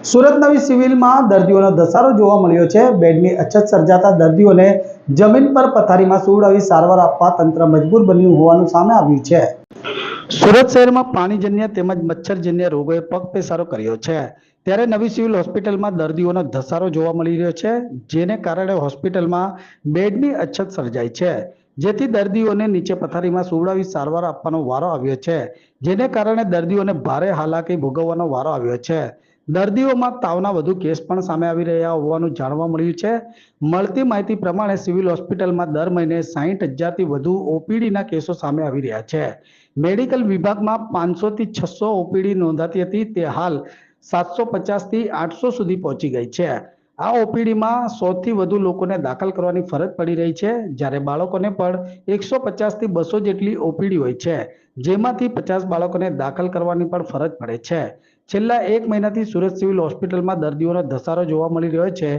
સુરત નવી સિવિલમાં દર્દીઓનો ધસારો જોવા મળ્યો છે। બેડની અછત સર્જાતા દર્દીઓને જમીન પર પથારીમાં સુવડાવી સારવાર આપવા તંત્ર મજબૂર બન્યું હોવાનું સામે આવ્યું છે। સુરત શહેરમાં પાણીજન્ય તેમજ મચ્છરજન્ય રોગોએ પગપેસારો કર્યો છે। ત્યારે નવી સિવિલ હોસ્પિટલમાં દર્દીઓનો ધસારો જોવા મળી રહ્યો છે, જેને કારણે હોસ્પિટલમાં બેડની અછત સર્જાઈ છે, જેથી દર્દીઓને નીચે પથારીમાં સુવડાવી સારવાર આપવાનો વારો આવ્યો છે, જેને કારણે દર્દીઓને ભારે હાલાકી ભોગવવાનો વારો આવ્યો છે। દર્દીઓમાં તાવના વધુ કેસ પણ સામે આવી રહ્યા હોવાનું જાણવા મળ્યું છે। મળતી માહિતી પ્રમાણે સિવિલ હોસ્પિટલમાં દર મહિને 60,000થી વધુ ઓપીડીના કેસો સામે આવી રહ્યા છે। મેડિકલ વિભાગમાં 500 થી 600 ઓપીડી નોંધાતી હતી, તે હાલ 750 થી 800 સુધી પહોંચી ગઈ છે। આ ઓપીડીમાં 100 થી વધુ લોકોને દાખલ કરવાની ફરજ પડી રહી છે, જ્યારે બાળકોને પણ 150 થી 200 જેટલી ઓપીડી હોય છે, જેમાંથી 50 બાળકોને દાખલ કરવાની પણ ફરજ પડે છે। છેલ્લા 1 મહિનાથી સુરત સિવિલ હોસ્પિટલમાં દર્દીઓનો ધસારો જોવા મળી રહ્યો છે,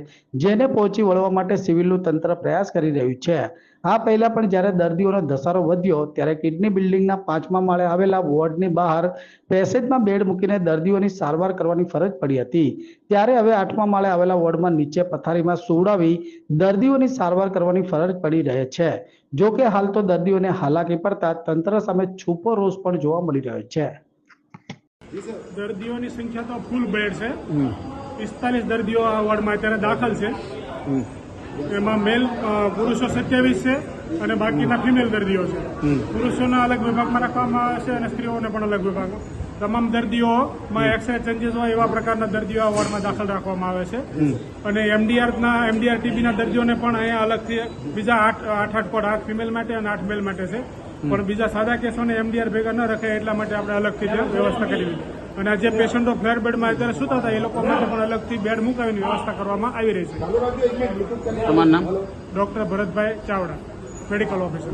જેને પહોંચી વળવા માટે સિવિલનું તંત્ર પ્રયાસ કરી રહ્યું છે। આ પહેલા પણ જ્યારે દર્દીઓનો ધસારો વધ્યો ત્યારે કિડની બિલ્ડિંગના 5મા માળે આવેલા વોર્ડની બહાર પેસેજમાં બેડ મૂકીને દર્દીઓની સારવાર કરવાની ફરજ પડી હતી, ત્યારે હવે 8મા માળે આવેલા વોર્ડમાં નીચે પથારીમાં સુવડાવી દર્દીઓની સારવાર કરવાની ફરજ પડી રહે છે। જો કે હાલ તો દર્દીઓને હાલાકી પડતા તંત્ર સામે છૂપો રોષ પણ જોવા મળી રહ્યો છે। દર્દીઓની સંખ્યા તો ફૂલ બેડ છે। 45 દર્દીઓ આ વોર્ડમાં અત્યારે દાખલ છે। એમાં મેલ પુરુષો 27 છે અને બાકીના ફિમેલ દર્દીઓ છે। પુરુષોના અલગ વિભાગમાં રાખવામાં આવે છે અને સ્ત્રીઓને પણ અલગ વિભાગમાં। તમામ દર્દીઓમાં એક્સરે ચેન્જીસ હોય એવા પ્રકારના દર્દીઓ આ વોર્ડમાં દાખલ રાખવામાં આવે છે અને એમડીઆર ટીબીના દર્દીઓને પણ અહીંયા અલગથી બીજા 8 કોડ 8 ફિમેલ માટે અને 8 મેલ માટે છે, પણ બીજા સાદા કેસોને એમડીઆર ભેગા ન રખાય એટલા માટે આપણે અલગથી વ્યવસ્થા કરી અને જે પેશન્ટો ફ્લેર બેડમાં અત્યારે સુતા હતા એ લોકો માટે પણ અલગથી બેડ મુકાવીની વ્યવસ્થા કરવામાં આવી રહી છે। તમારું નામ? Doctor Bharatbhai Chavda, medical officer.